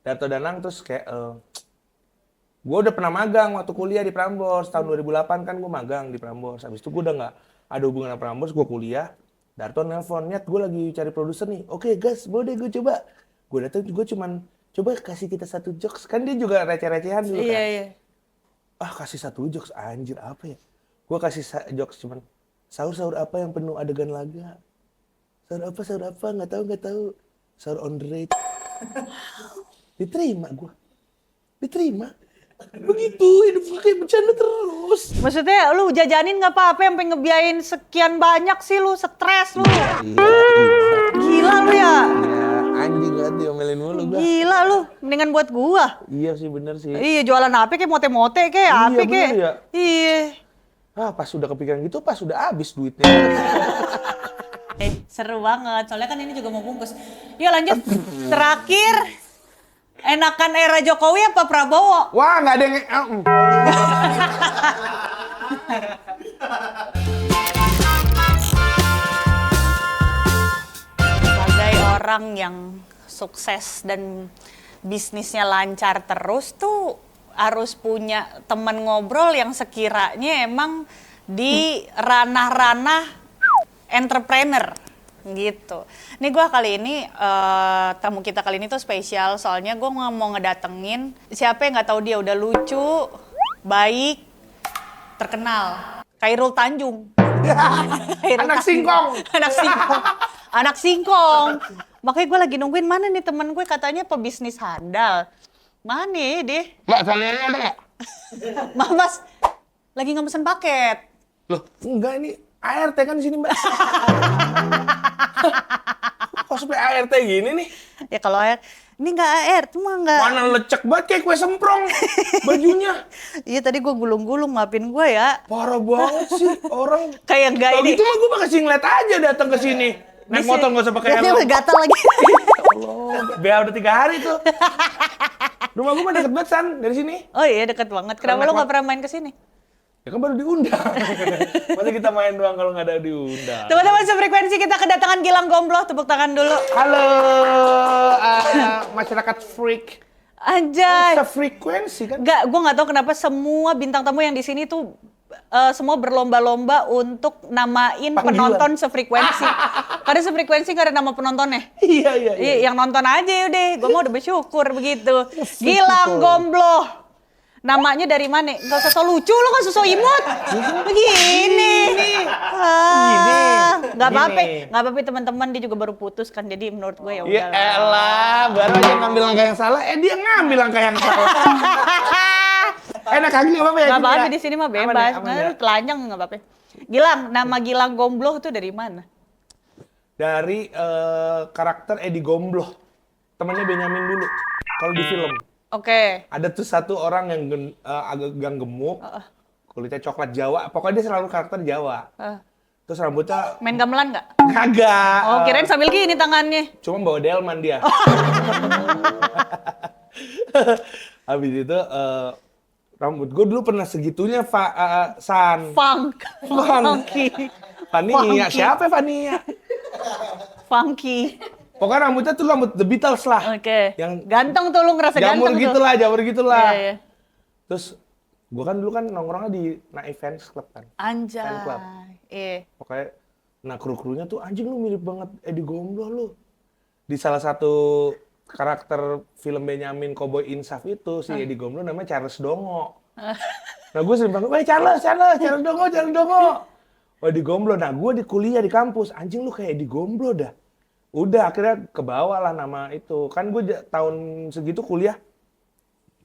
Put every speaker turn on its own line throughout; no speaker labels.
Darto Danang terus kayak gue udah pernah magang waktu kuliah di Prambors tahun 2008 kan gue magang di Prambors. Habis itu gue udah nggak ada hubungan sama Prambors, gue kuliah. Darto nelpon, Nyat gue lagi cari produser nih. Oke gas, boleh deh gue coba. Gue datang gue cuman coba kasih kita satu jokes. Kan dia juga receh-recehan dulu kan.
Iya.
Ah kasih satu jokes, anjir apa ya? Gue kasih jokes cuman sahur apa yang penuh adegan laga? Sahur apa? Nggak tahu. Sahur on the rate. Diterima gue. Diterima. Begitu, hidup gue kayak bercanda terus.
Maksudnya lu jajanin nggak apa-apa sampai ngebiayain sekian banyak sih lu, stres lu.
Iya.
Gila lu ya.
Iya, anjing banget diomelin mulu gua.
Gila lu, mendingan buat gua.
Iya sih bener sih.
Iya, jualan apa kayak mote-mote kayak
Iya,
apa kayak.
bener ya.
Iya.
Ah, pas udah kepikiran gitu, pas udah habis duitnya.
Seru banget. Soalnya kan ini juga mau bungkus. Yuk lanjut. Terakhir, enakan era Jokowi apa Prabowo?
Wah, nggak ada yang...
Sebagai orang yang sukses dan bisnisnya lancar terus tuh harus punya teman ngobrol yang sekiranya emang di ranah-ranah entrepreneur gitu. Nih gue kali ini, tamu kita kali ini tuh spesial soalnya gue mau ngedatengin siapa yang nggak tahu dia udah lucu, baik, terkenal. Khairul Tanjung.
Anak singkong.
Anak singkong. Makanya gue lagi nungguin mana nih temen gue katanya pebisnis handal. Mana ya deh?
Mbak, salahnya ada nggak?
Mas, lagi nggak mesen paket.
Loh, enggak ini ART kan di sini, Mbak. Kok sampai ART gini nih?
Ya kalau air, ini nggak air, cuma nggak.
Mana lecek banget kayak kue semprong bajunya.
Iya tadi gue gulung-gulung, maafin gue ya.
Parah banget sih orang.
Kayak nggak
Kalau
ini.
gitu mah gue bakal ngeliat aja datang ke sini. Naik motor nggak usah pakai
Dia
helm.
gatal lagi.
Allah, BA udah 3 hari tuh. Rumah gue mah deket banget, San, dari sini.
Oh iya deket banget. Kenapa lo nggak pernah main ke sini?
Ya kan baru diundang. Masa kita main doang kalau nggak ada diundang.
Teman-teman sefrekuensi kita kedatangan Gilang Gombloh, tepuk tangan dulu.
Halo, masyarakat freak.
Anjay.
Sefrekuensi kan?
Gue nggak tahu kenapa semua bintang tamu yang di sini tuh semua berlomba-lomba untuk namain
Panggilan.
penonton sefrekuensi. Karena sefrekuensi nggak ada nama penontonnya.
Iya.
Yang nonton aja ya udah. Gue mau udah bersyukur begitu. Gilang Gombloh. Namanya dari mana? Gak usah so lucu, lo gak usah so imut. Begini. Gak apa-apa teman-teman, dia juga baru putus kan. Jadi menurut gue ya
Ya
udah.
elah, baru aja ngambil langkah yang salah, dia ngambil langkah yang salah. Enak kaki nggak apa-apa ya?
Gak apa-apa
ya?
di sini mah
Aman
bebas.
ya, aman ya.
Telanjang gak apa-apa. Gilang, nama Gilang Gombloh tuh dari mana?
Dari karakter Edi Gombloh, temannya Benyamin dulu. Kalau di film.
Oke.
Ada tuh satu orang yang agak gang gemuk, kulitnya coklat Jawa. Pokoknya dia selalu karakter Jawa. Terus rambutnya
Main gamelan nggak?
kagak.
Oh, kirain sambil gini tangannya.
Cuma bawa delman dia. Habis itu rambut gue dulu pernah segitunya, San.
Funky.
Fania, siapa Fania?
Funky.
Pokoknya rambutnya tuh rambut The Beatles lah.
Oke.
Yang
ganteng tuh lu ngerasa
jamur
ganteng tuh.
jamur gitulah.
Iya.
Terus gue kan dulu kan nongkrongnya di Naif Fans Club kan.
Anjay.
Fan club.
Iya.
Pokoknya, nah kru-krunya tuh anjing lu mirip banget Edi Gombloh lu. Di salah satu karakter film Benyamin Cowboy Insaf itu, si Edi Gombloh namanya Charles Dongo. Nah gue sering banget, weh Charles Dongo. Oh Edi Gombloh, nah gue di kuliah di kampus, anjing lu kayak Edi Gombloh dah. Udah akhirnya kebawa lah nama itu. Kan gue tahun segitu kuliah.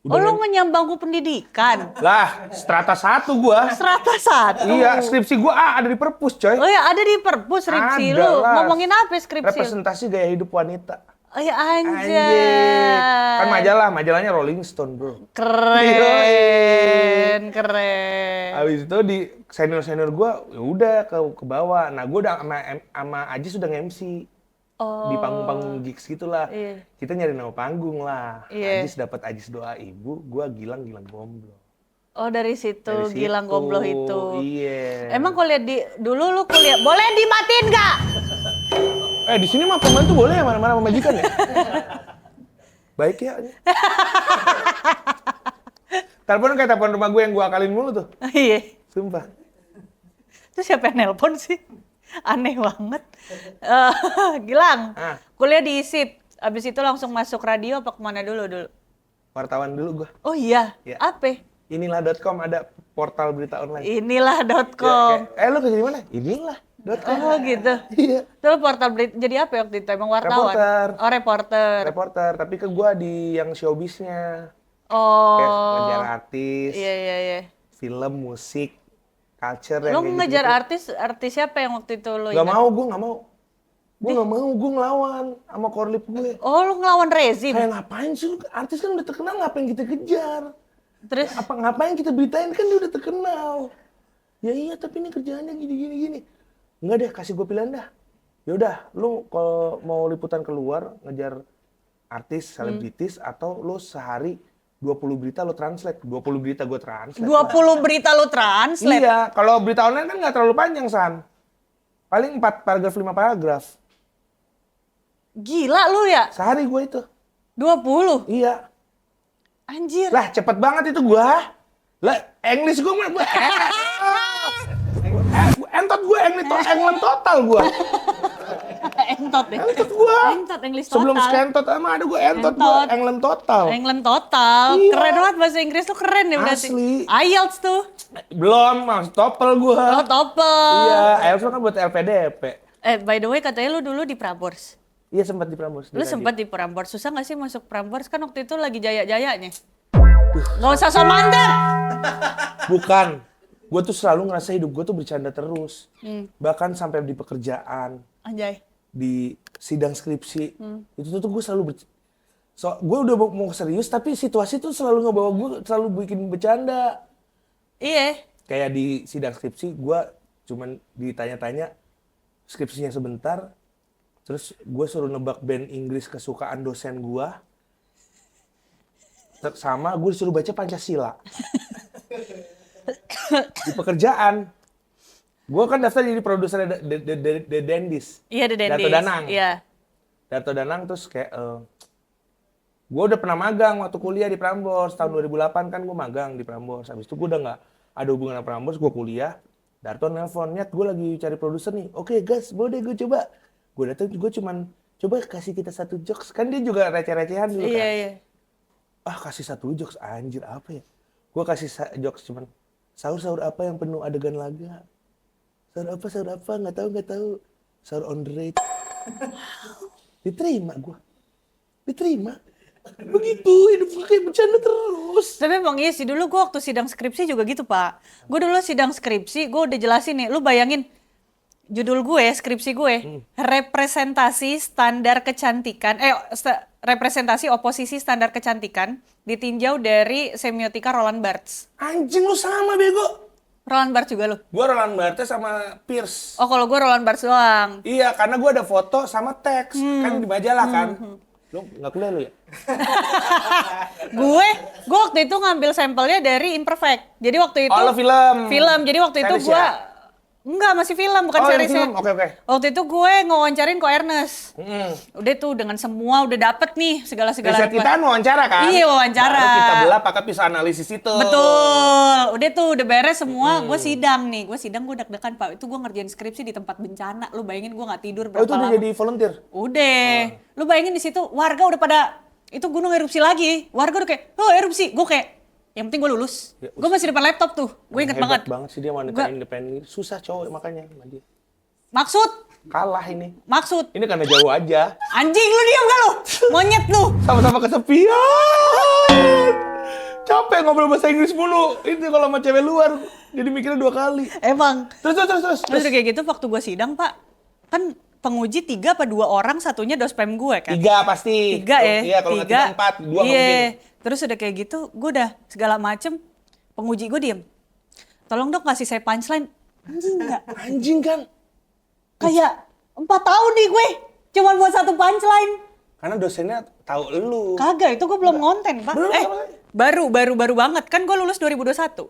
Oh lu ngenyambangku pendidikan?
Lah, strata 1 gua.
Strata 1?
Iya, skripsi gua ada di perpus, coy.
Oh ya ada di perpus skripsi
Ada
lu.
lah.
Ngomongin apa skripsi?
Representasi gaya hidup wanita.
Oh ya anjay.
Anjing. Kan majalahnya Rolling Stone, bro.
Keren.
Habis itu di senior gua ya udah ke bawah. Nah, gua udah sama Ajis sudah nge-MC. Di panggung-panggung gigs gitulah.
Iya.
Kita nyari nama panggung lah.
Iya.
Ajis dapat Ajis Doa Ibu, gua Gilang Gombloh.
Oh dari situ
Dari
Gilang
situ,
Gombloh itu.
Iya.
Emang kuliah dulu lu kuliah, boleh dimatiin nggak?
Di sini mah pembantu boleh ya mana-mana pemajikan ya? Baik ya. Telepon kayak telepon rumah gue yang gue akalin mulu tuh.
Iya.
Sumpah.
Terus siapa yang nelpon sih? Aneh banget. Gilang, kuliah di ISIP. Abis itu langsung masuk radio apa kemana dulu?
Wartawan dulu gue.
Oh iya,
Ya.
apa?
Inilah.com ada portal berita online.
Inilah.com.
Ya, lu kerja di mana? Inilah.com.
Oh gitu.
Iya.
Terus portal berita, jadi apa waktu itu? Emang wartawan?
Reporter.
Oh reporter.
Reporter, tapi ke gue di yang showbiznya.
Oh.
Kayak ngejar artis,
Iya.
film, musik, culture
Lo
yang kayak
ngejar
gitu.
artis siapa yang waktu itu lo
Gak
ingat?
mau, gue gak mau. Gue gak mau, gue ngelawan sama korlip gue.
Oh lo ngelawan rezim?
Kayak ngapain sih, artis kan udah terkenal, ngapain kita kejar?
Terus?
Ngapain kita beritain, kan dia udah terkenal. Ya iya, tapi ini kerjaannya gini. Enggak deh, kasih gue pilihan dah. Yaudah, lu kalau mau liputan keluar, ngejar artis, selebritis, atau lu sehari 20 berita lo translate. 20 berita gue translate.
20 berita lo translate?
Iya, kalau berita online kan nggak terlalu panjang, San. Paling 4 paragraf, 5 paragraf.
Gila lu ya?
Sehari gue itu.
20?
Iya.
Anjir.
Lah, cepet banget itu gue. Lah, English gue mah, entot gue, England total gue.
Entot deh.
Entot gue.
Entot, English total.
Sebelum skentot sama ada gue entot gue, England total.
England total.
Iya.
Keren banget bahasa Inggris tuh keren ya berarti.
Asli.
IELTS tuh.
Belum, mas, TOEFL gue.
Oh, TOEFL.
Iya, IELTS kan buat LPDP.
By the way katanya lu dulu di Prambors.
Iya, sempat di Prambors.
Lu sempat di Prambors. Susah gak sih masuk Prambors? Kan waktu itu lagi jaya-jayanya. Gak usah sok mantap.
Bukan. Gue tuh selalu ngerasa hidup gue tuh bercanda terus. Bahkan sampai di pekerjaan,
Anjay.
di sidang skripsi. Itu tuh gue selalu gue udah mau serius, tapi situasi tuh selalu ngebawa gue, selalu bikin bercanda.
Iya.
Kayak di sidang skripsi, gue cuman ditanya-tanya skripsinya sebentar, terus gue suruh nebak band Inggris kesukaan dosen gue, sama gue disuruh baca Pancasila. Di pekerjaan, gue kan daftar jadi produser The Dendis.
Iya, The Dendis.
Dato Danang.
Iya.
Dato Danang terus kayak, gue udah pernah magang waktu kuliah di Prambors, tahun 2008 kan gue magang di Prambors. Habis itu gue udah nggak ada hubungan sama Prambors, gue kuliah. Darto nelpon, Nyat gue lagi cari produser nih. Oke gas, boleh deh gue coba. Gue datang, gue cuman coba kasih kita 1 jokes. Kan dia juga receh-recehan dulu kan.
Iya.
Kasih 1 jokes, anjir apa ya? Gue kasih jokes cuman, sahur-sahur apa yang penuh adegan laga? Sahur apa, nggak tahu. Sahur on the rate. Diterima gue. Begitu, hidup gue kayak bercanda terus.
Tapi emang iya sih, dulu gue waktu sidang skripsi juga gitu, Pak. Gue dulu sidang skripsi, gue udah jelasin nih, lu bayangin judul gue, skripsi gue, representasi standar kecantikan, representasi oposisi standar kecantikan ditinjau dari semiotika Roland Barthes.
Anjing lu sama bego.
Roland Barthes juga lu?
Gue Roland Barthes sama Pierce.
Oh kalau gue Roland Barthes doang.
Iya, karena gue ada foto sama teks. Kan di majalah kan. Lu nggak kuliah lu ya?
gue waktu itu ngambil sampelnya dari Imperfect. Jadi waktu itu...
Oh, film.
Film, jadi waktu itu
Series
gue...
ya?
Enggak, masih film, bukan
Oh,
series.
film. Oke.
Waktu itu gue ngewawancarin Ko Ernest. Udah tuh dengan semua udah dapet nih segala-segala.
Riset kita wawancara kan?
Iya, wawancara.
Baru kita belah pakai bisa analisis itu.
Betul. Udah tuh udah beres semua, gue sidang nih. Gue sidang gue deg-degan, Pak. Itu gue ngerjain skripsi di tempat bencana. Lu bayangin gue nggak tidur berapa
Oh, itu udah
lama.
jadi volunteer?
Udah. Lu bayangin di situ warga udah pada itu gunung erupsi lagi. Warga udah kayak, "Oh, erupsi." Gue kayak, yang penting gue lulus.
Ya,
Gue masih depan laptop tuh. Gue inget banget.
Hebat banget sih dia wanita independen. Susah cowok makanya sama dia.
Maksud?
Kalah ini.
Maksud?
Ini karena jauh aja.
Anjing lu diam gak lu? Monyet lu.
Sama-sama kesepian. Capek ngobrol bahasa Inggris mulu. Itu kalau sama cewek luar. Jadi mikirnya 2 kali.
Emang.
Terus.
Terus udah kayak gitu waktu gue sidang, Pak. Kan penguji 3 apa 2 orang, satunya dospem gue kan.
3 pasti.
3 ya.
Iya, kalau nggak 3, 4. 2 nggak mungkin.
Terus udah kayak gitu, gue udah segala macem. Penguji gue diem. Tolong dong kasih saya punchline. Anjing nggak?
Anjing kan?
Kayak 4 tahun nih gue. Cuman buat 1 punchline.
Karena dosennya tahu lu.
Kagak, itu gue belum ngonten, Pak. Baru banget. Kan gue lulus 2021.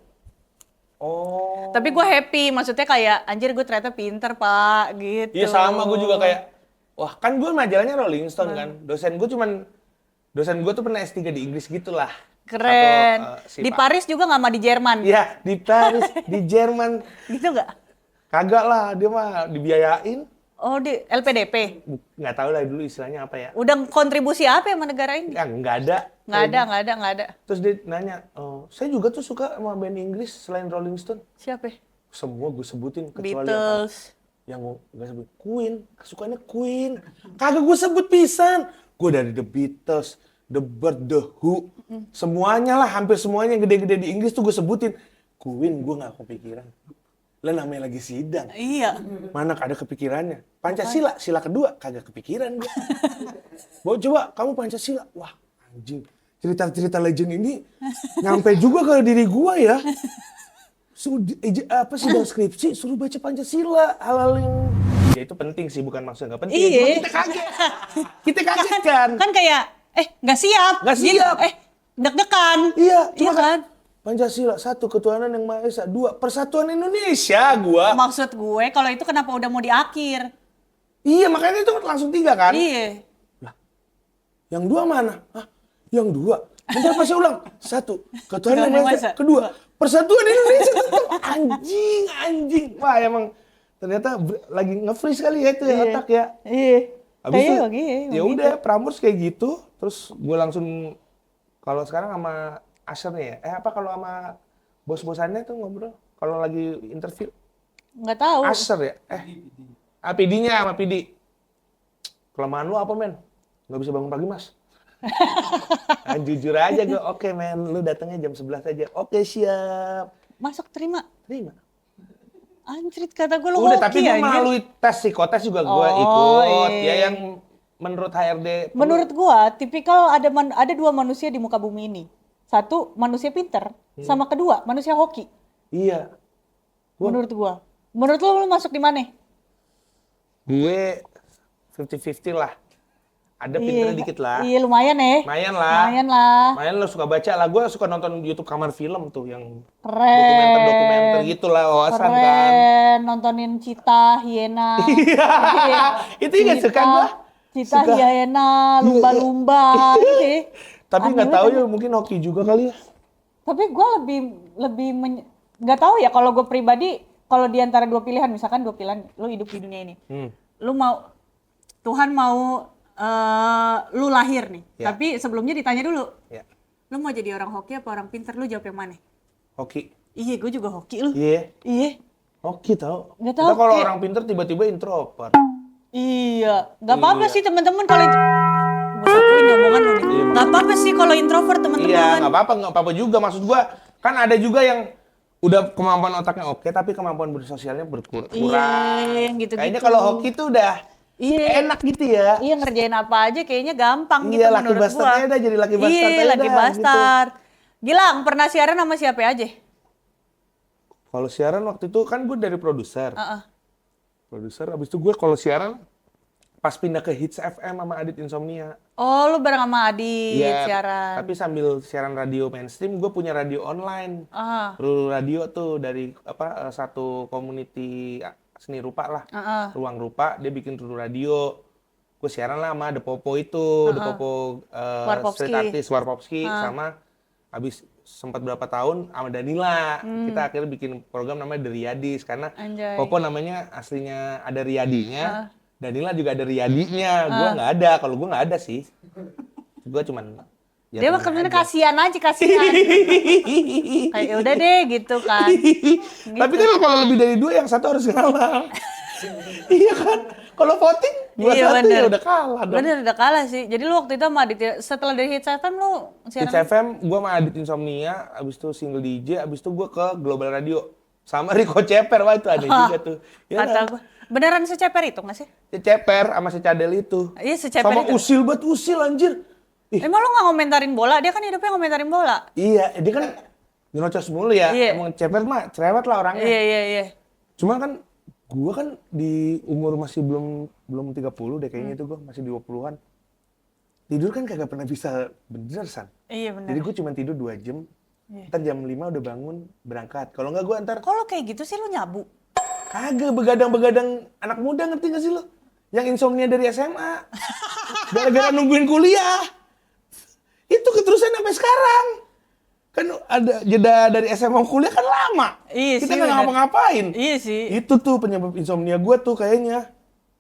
Oh.
Tapi gue happy, maksudnya kayak anjir gue ternyata pinter, Pak, gitu.
Iya sama, gue juga kayak, wah kan gue majalahnya Rolling Stone kan. Dosen Dosen gue tuh pernah S3 di Inggris gitulah.
Keren.
Satu,
Di Paris juga nggak mah di Jerman?
Iya, di Paris, di Jerman.
Gitu nggak?
Kagak lah, dia mah dibiayain.
Oh, di LPDP?
Nggak tahu lah dulu istilahnya apa ya.
Udah kontribusi apa sama negara ini?
Ya, nggak ada.
Nggak ada.
Terus dia nanya, saya juga tuh suka sama band Inggris selain Rolling Stone.
Siapa?
Semua gue sebutin kecuali
Beatles.
yang gue sebut Queen, kesukaannya Queen. Kagak gue sebut pisan. Gue dari The Beatles, The Bird, The Who, semuanya lah, hampir semuanya yang gede-gede di Inggris tuh gue sebutin. Queen gue nggak kepikiran. Lah namanya lagi sidang.
Iya.
Mana ada kepikirannya. Pancasila, sila kedua kagak kepikiran gue. Coba kamu Pancasila, wah anjing. Cerita-cerita legend ini nyampe juga ke diri gue ya. Sidang skripsi suruh baca Pancasila, hal-hal yang ya itu penting sih, bukan maksudnya nggak penting.
Iya.
Cuma kita kaget. Kita kaget kan.
Kan kayak nggak siap.
Nggak siap.
Deg-degan.
Iya,
Iya kan?
Pancasila, 1 ketuhanan yang Maha Esa, 2 persatuan Indonesia gua.
Maksud gue kalau itu kenapa udah mau di akhir?
Iya, makanya itu langsung 3 kan?
Iya.
Lah, yang 2 mana? Hah? Yang 2. Bentar pas saya ulang. 1 ketuhanan yang Maha Esa, 2 persatuan Indonesia. Anjing. Wah, emang ternyata lagi nge-freeze kali ya itu ya otak ya.
Iya.
Habis itu ya
gitu.
udah Prambors kayak gitu, terus gue langsung kalau sekarang sama Asher nih ya. Kalau sama bos-bosannya tuh ngobrol kalau lagi interview.
Nggak tahu.
Asher ya? PD-nya sama PD. Kelemahan lu apa, men? Nggak bisa bangun pagi, Mas. Jujur aja gue, oke men, lu datangnya jam 11 aja. Oke, siap.
Masuk terima.
Terima.
Anjrit, kata gue lu
Udah,
hoki
tapi gue
anjir.
melalui tes psikotes juga gue ikut. Ya yang menurut HRD.
Menurut gua, tipikal ada 2 manusia di muka bumi ini. 1 manusia pinter, sama kedua manusia hoki.
Iya.
Menurut gua. Menurut lu masuk di mana?
Gue 50-50 lah. Ada pinternya dikit lah.
Iya, lumayan ya.
Lumayan lah. Lumayan lo suka baca lah. Gue suka nonton YouTube kamar film tuh yang
Keren.
dokumenter gitu lah, wawasan kan.
Keren, nontonin Cita, Hiena.
Iya. Itu juga suka gue.
Cita, Hiena, lumba-lumba gitu ya.
Tapi nggak tahu ya, mungkin hoki juga kali ya.
Tapi gue lebih nggak tahu ya, kalau gue pribadi, kalau di antara 2 pilihan, misalkan 2 pilihan, lu hidup di dunia ini, lu mau Tuhan mau lu lahir nih, tapi sebelumnya ditanya dulu, lu mau jadi orang hoki apa orang pinter, lu jawab yang mana?
Hoki.
Iya, gue juga hoki lu.
Iya. Hoki tau.
Nggak tahu.
Kalau orang pinter tiba-tiba introvert.
Iya, nggak apa-apa sih teman-teman kalau gue satuin di omongan lu nih. Nggak apa-apa sih kalau introvert teman-teman.
Iya, nggak apa-apa juga. Maksud gua kan ada juga yang udah kemampuan otaknya oke, tapi kemampuan bersosialnya berkurang.
Iya, gitu-gitu.
Kayaknya kalau hoki tuh udah enak gitu ya.
Iya, ngerjain apa aja kayaknya gampang gitu
Laki
menurut
bastard
gua.
aja dah, jadi laki bastard
Iya,
aja
laki
dah,
bastard. Gilang, pernah siaran sama siapa aja?
Kalau siaran waktu itu kan gue dari produser. Produser, abis itu gue kalau siaran pas pindah ke Hits FM sama Adit Insomnia.
Oh, lu bareng sama Adit
Iya,
siaran.
tapi sambil siaran radio mainstream, gue punya radio online. Rulu Radio tuh dari satu community seni rupa lah, Ruang Rupa, dia bikin Rulu Radio. Gue siaran lah sama The Popo itu, The Popo street artist Warpopski, sama habis sempat berapa tahun sama Danila. Kita akhirnya bikin program namanya The Riyadis, karena Popo namanya aslinya ada Riyadinya, Danila juga ada Riyadinya. Gue nggak ada, kalau gue nggak ada sih. Gue cuman
dia mah kemana kasihan aja. Kayak udah deh gitu kan.
Tapi kan kalau lebih dari 2 yang satu harus ngalah. Iya kan? Kalau voting 2-1 ya udah kalah dong.
Bener, udah kalah sih. Jadi lu waktu itu sama Adit, setelah dari Hits FM lu siaran?
Hits FM gue sama Adit Insomnia, abis itu single DJ, abis itu gue ke Global Radio. Sama Rico Ceper, wah itu ada juga tuh. Ya,
kata gue, beneran seceper itu nggak sih?
Ceper sama si Cadel itu.
Iya, seceper
sama
itu.
usil banget, usil anjir.
Emang lu nggak ngomentarin bola? Dia kan hidupnya ngomentarin bola.
Iya, dia kan nyerocos mulu ya. Emang Ceper mah cerewet lah orangnya.
Iya.
Cuma kan gua kan di umur masih belum 30 deh kayaknya itu gua masih di 20-an. Tidur kan kagak pernah bisa bener, San.
Iya bener.
Jadi gua cuma tidur 2 jam. Ntar jam 5 udah bangun berangkat. Kalau enggak gua ntar
kalau kayak gitu sih lu nyabu.
kagak begadang-begadang anak muda, ngerti gak sih lo? Yang insomnia dari SMA. Gara-gara nungguin kuliah. sampai sekarang. Kan ada jeda dari SMA kuliah kan lama.
Iya
Kita
sih,
nggak
bener.
ngapa-ngapain.
Iya sih.
Itu tuh penyebab insomnia gue tuh kayaknya.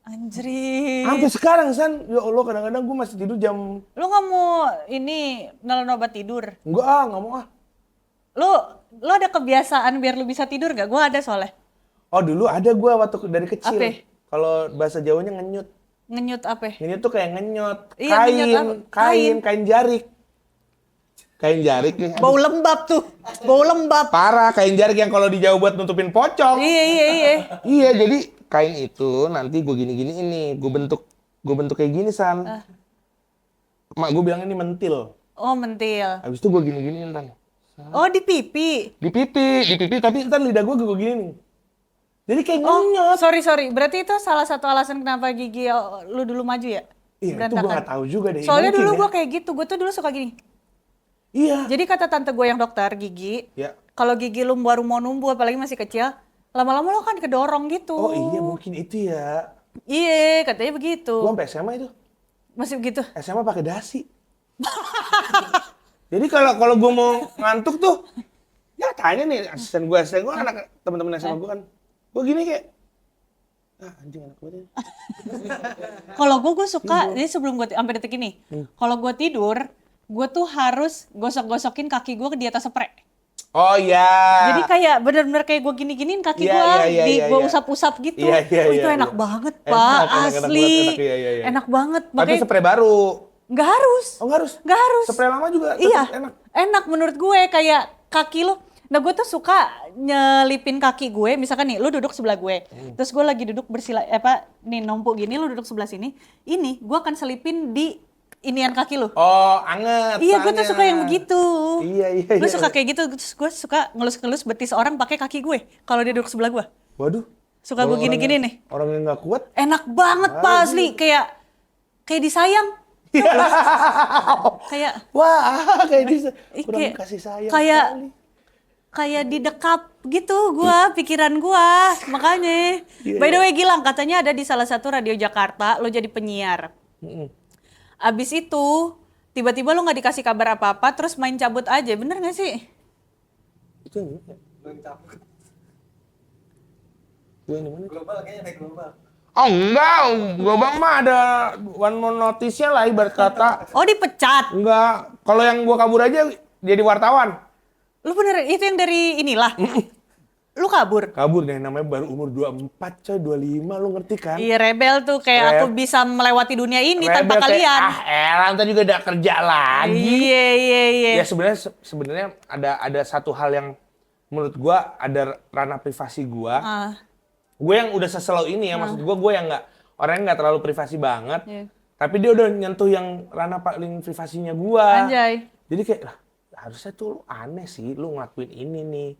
Anjrit.
Sampai sekarang, San. Ya Allah, kadang-kadang gue masih tidur jam...
Lu nggak mau ini nelen obat tidur?
Nggak mau ah.
Lu ada kebiasaan biar lu bisa tidur gak? Gua ada soalnya.
Oh, dulu ada gue waktu dari kecil.
Apa?
Kalau bahasa Jawanya ngenyut.
Ngenyut apa?
Ngenyut tuh kayak ngenyot.
Iya, ngenyot apa?
Kain jarik. Kain jarik nih.
Bau lembab tuh. Bau lembab.
Parah, kain jarik yang kalau dijauh buat nutupin pocong.
Iya.
Iya, jadi kain itu nanti gue gini-gini ini, gue bentuk kayak gini, San. Mak gue bilang ini mentil.
Oh, mentil.
Habis itu gue gini-gini ntar.
Oh, di pipi.
Di pipi, tapi ntar lidah gue gini nih. Jadi kayak
Oh,
ngenyot.
sorry. Berarti itu salah satu alasan kenapa gigi lu dulu maju ya?
Iya, itu gue gak tahu juga deh.
Soalnya
Mungkin
dulu
ya.
gue kayak gitu. Gue tuh dulu suka gini.
Iya.
Jadi kata tante gue yang dokter gigi,
Ya.
kalau gigi lu baru mau numbuh, apalagi masih kecil, lama-lama lo kan kedorong gitu.
Oh iya, mungkin itu ya.
Iya, katanya begitu.
Gue sampai SMA itu.
Masih begitu.
SMA pakai dasi. Jadi kalau gue mau ngantuk tuh, ya tanya nih asisten gue anak teman-teman SMA gue kan, gue gini kayak, anjing anak gue.
Kalau gue suka, jadi sebelum gue sampai detik ini, kalau gue tidur, gue tuh harus gosok-gosokin kaki gue di atas spray.
Oh iya.
Jadi kayak bener-bener kayak gue gini-giniin kaki
Iya,
gue,
iya,
di
iya,
gue
iya.
usap-usap gitu.
Iya,
Oh, itu
iya,
enak
iya.
banget,
Enak,
Pak.
enak,
Asli.
iya.
Enak banget.
Tapi
Makanya
spray baru.
nggak harus.
Oh nggak harus?
Nggak harus.
Spray lama juga tetap
Iya,
enak.
enak menurut gue kayak kaki lo. Nah gue tuh suka nyelipin kaki gue, misalkan nih lu duduk sebelah gue, terus gue lagi duduk nih numpuk gini, lu duduk sebelah sini, ini gue akan selipin di inian kaki lu.
Oh, anget.
Iya, gue tuh
soalnya.
suka yang begitu.
Iya.
Lu suka kayak gitu, terus gue suka ngelus-ngelus betis orang pakai kaki gue kalau dia duduk sebelah gue.
Waduh.
Suka gue
Kalau
gini-gini
orang-
nih.
Orang yang nggak kuat.
Enak banget Pak asli, kayak disayang. Kayak
Wah, kayak bisa. Kurang
kayak-
kasih sayang
kayak
sekali.
kayak didekap gitu gua, pikiran gua, makanya.
Iya,
By the way Gilang, katanya ada di salah satu radio Jakarta, lo jadi penyiar. Abis itu, tiba-tiba lo nggak dikasih kabar apa-apa, terus main cabut aja, bener nggak sih?
Itu yang mana? Gue yang di mana?
Global kayaknya naik global.
Oh enggak, Global mah ada one more notice-nya lah ibarat kata.
Oh dipecat?
Enggak, kalau yang gua kabur aja jadi wartawan.
Lu bener, itu yang dari inilah? Lu kabur?
Kabur deh, namanya baru umur 24 coy, 25 lu ngerti kan?
Iya rebel tuh, kayak aku bisa melewati dunia ini tanpa
Rebel kayak,
kalian.
elah ntar juga udah kerja lagi.
Iya.
Ya sebenarnya ada satu hal yang menurut gua ada ranah privasi gua. Gue yang udah seselo ini ya, maksud gue yang nggak orang yang nggak terlalu privasi banget, tapi dia udah nyentuh yang ranah paling privasinya gue.
Anjay.
Jadi kayak lah, harusnya tuh lu aneh sih, lu ngelakuin ini nih.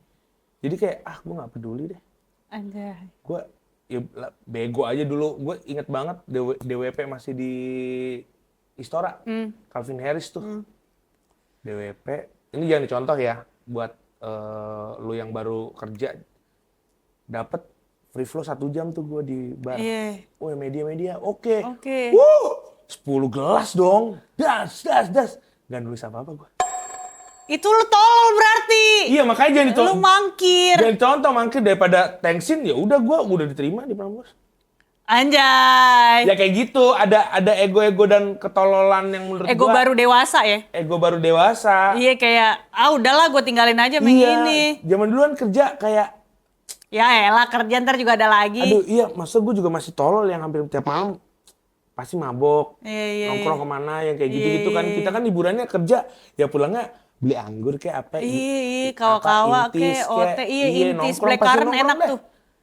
Jadi kayak gue nggak peduli deh.
Anjay.
Gue ya bego aja dulu. Gue inget banget DWP masih di Istora, Calvin Harris tuh. DWP, ini jangan dicontoh ya, buat lu yang baru kerja, dapet free flow 1 jam tuh gue di bar.
Iya.
Wah media, oke.
Oke.
10 gelas dong. Das. Gak nulis apa-apa gue.
Itu lu tolol berarti.
Iya makanya jangan
Lu
dicontoh.
mangkir.
Jangan contoh mangkir daripada thanksin ya udah gue udah diterima di Prambors.
Anjay.
Ya kayak gitu, ada ego-ego dan ketololan yang menurut
Ego
gua.
baru dewasa ya?
Ego baru dewasa.
Iya kayak, udahlah gue tinggalin aja main ini.
Zaman duluan kerja kayak
Ya elah kerja ntar juga ada lagi.
aduh iya, masa gue juga masih tolol yang hampir tiap malam pasti mabok,
Iya.
nongkrong kemana yang kayak gitu-gitu kan. Kita kan liburannya kerja, ya pulangnya beli anggur kayak apa.
Iya, kawa-kawa
intis
kayak OT, iya intis,
nongkrong,
black
pasti
currant
nongkrong
enak
deh.
tuh.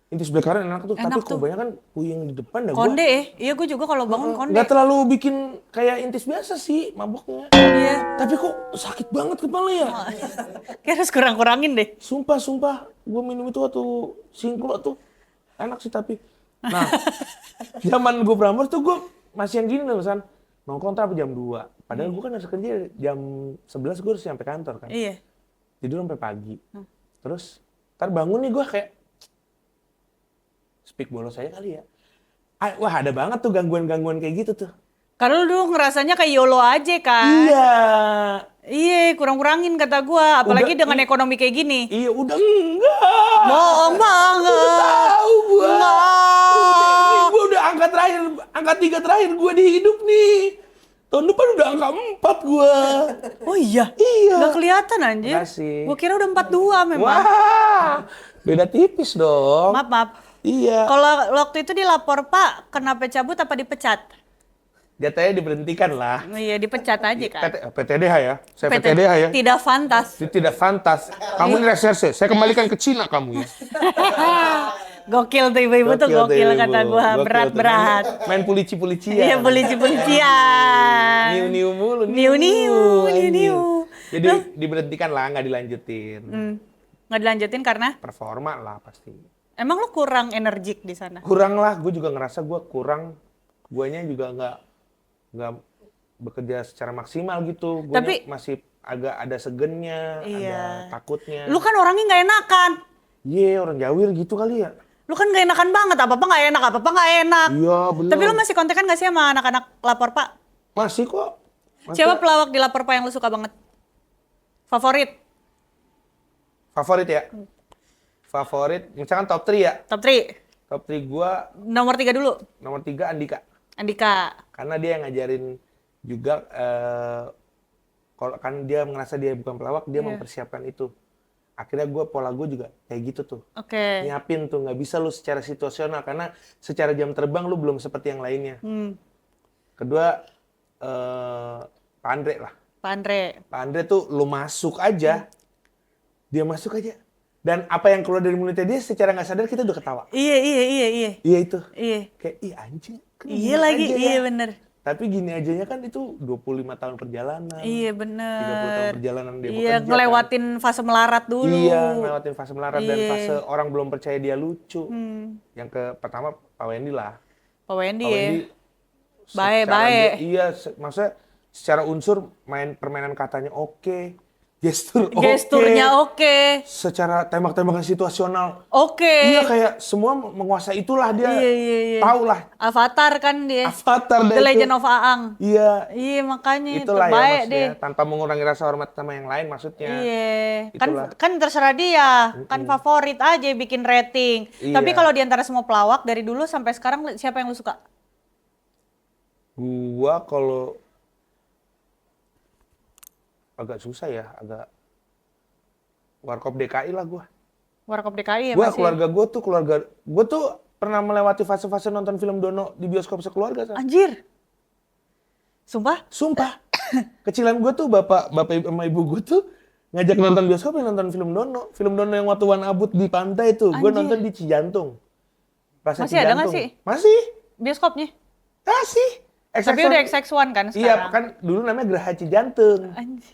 Intis black currant enak tuh, tapi
Enak tuh.
kebanyakan puyeng di depan dah
Konde
gua.
ya? Iya gue juga kalau bangun konde.
Nggak terlalu bikin kayak intis biasa sih maboknya.
Iya.
Tapi kok sakit banget kepala ya.
Kayak harus kurang-kurangin deh.
Sumpah, gue minum itu waktu singklo tuh. Enak sih tapi. Nah, zaman gue Prambors tuh gue masih yang gini nih misalkan. Nongkrong ntar jam 2. Padahal gue kan harus kerja jam 11 gue harus sampai kantor kan.
Iya.
Tidur sampai pagi. Terus, ntar bangun nih gue kayak, speak bolos aja kali ya. Wah ada banget tuh gangguan-gangguan kayak gitu tuh.
Karena lu dulu ngerasanya kayak YOLO aja kan?
Iya.
Iya, kurang-kurangin kata gua. Apalagi
Udah,
dengan ekonomi kayak gini.
Iya udah enggak.
Bohong banget.
Tahu gua.
Enggak.
Ini gua udah angka 3 terakhir gua di hidup nih. Tahun depan udah angka 4 gua.
Oh iya?
Iya.
Nggak kelihatan anjir.
Makasih.
Gua kira udah 42 memang.
Wah. Beda tipis dong.
Maaf, maaf.
Iya.
Kalau waktu itu dilapor Pak, kenapa cabut apa dipecat?
Jatahnya diberhentikan lah.
Iya, dipecat aja kan.
PTDH ya. Saya PTDH ya.
Tidak fantas.
Itu tidak fantas. Kamu ini reserse. Saya kembalikan ke Cina kamu ya.
Gokil tuh ibu-ibu tuh gokil
Ibu.
kata gua,
Gokil
berat-berat.
tuh. Main polisi-polisian.
Iya, polisi-polisian.
Niu-niu mulu.
Niu-niu,
anjing.
niu-niu.
Jadi diberhentikan lah, nggak dilanjutin.
Nggak dilanjutin karena
Performa lah pasti.
emang lu kurang energik di sana.
Kurang lah, gue juga ngerasa gue kurang. Guanya juga nggak bekerja secara maksimal gitu. Guanya
Tapi-
masih agak ada segennya,
Iya.
ada takutnya.
Lu kan orangnya nggak enakan.
Iya, orang Jawir gitu kali ya.
Lu kan nggak enakan banget, apa-apa nggak enak, apa-apa nggak enak.
Iya, bener.
Tapi lu masih kontekan nggak sih sama anak-anak lapor Pak?
Masih kok. Masih.
Siapa pelawak di lapor Pak yang lu suka banget? Favorit?
Favorit ya? Favorit, misalkan top 3 ya.
Top 3?
Top 3 gua
Nomor 3 dulu,
nomor 3 Andika.
Andika.
Karena dia yang ngajarin juga, kalau kan dia ngerasa dia bukan pelawak, dia mempersiapkan itu. Akhirnya pola gue juga kayak gitu tuh.
Oke.
Nyiapin tuh, nggak bisa lu secara situasional. Karena secara jam terbang lu belum seperti yang lainnya. Kedua, Pak Andre lah.
Pak Andre.
Pak Andre tuh lu masuk aja, dia masuk aja. Dan apa yang keluar dari mulutnya dia secara nggak sadar kita udah ketawa.
Iya.
Iya itu.
Iya.
Kayak, ih anjing. kan
Iya
gini
lagi,
aja ya.
iya bener.
Tapi gini ajanya kan itu 25 tahun perjalanan.
Iya
30 tahun
bener.
perjalanan dia
Iya,
bekerja.
ngelewatin fase melarat dulu.
Iya, ngelewatin fase melarat dan
Iya.
fase orang belum percaya dia lucu. Yang pertama Pak Wendy lah.
Pak Wendy
Pak
ya.
Wendy
Baik,
secara
baik.
Iya, maksudnya secara unsur permainan katanya oke. Gesturnya
Gesturnya oke.
Secara tembak-tembakan situasional.
Oke.
Iya, kayak semua menguasai itulah dia.
Iya.
Tahu lah.
Avatar kan dia.
Avatar
The
deh itu.
Legend of Aang.
Iya.
Iya makanya itu
Itulah ya
baik
maksudnya.
deh.
Tanpa mengurangi rasa hormat sama yang lain maksudnya.
Iya,
Itulah.
kan terserah dia, kan favorit aja bikin rating.
Iya.
Tapi kalau di antara semua pelawak dari dulu sampai sekarang siapa yang lu suka?
Gua kalau agak susah ya, agak Warkop DKI lah gua.
Warkop DKI ya
Gua
masih.
keluarga gua tuh pernah melewati fase-fase nonton film Dono di bioskop sekeluarga. San.
Anjir. Sumpah?
Sumpah. Kecilan gua tuh bapak sama ibu gua tuh ngajak nonton bioskop yang nonton film Dono. Film Dono yang waktu Wan Abut di pantai tuh. Gua
Anjir.
nonton di Cijantung. Plaza
Masih ada nggak
Cijantung.
sih?
Masih.
Bioskopnya?
Masih.
Tapi udah XX1 kan sekarang?
Iya, kan dulu namanya Geraha Cijantung.
Anjir.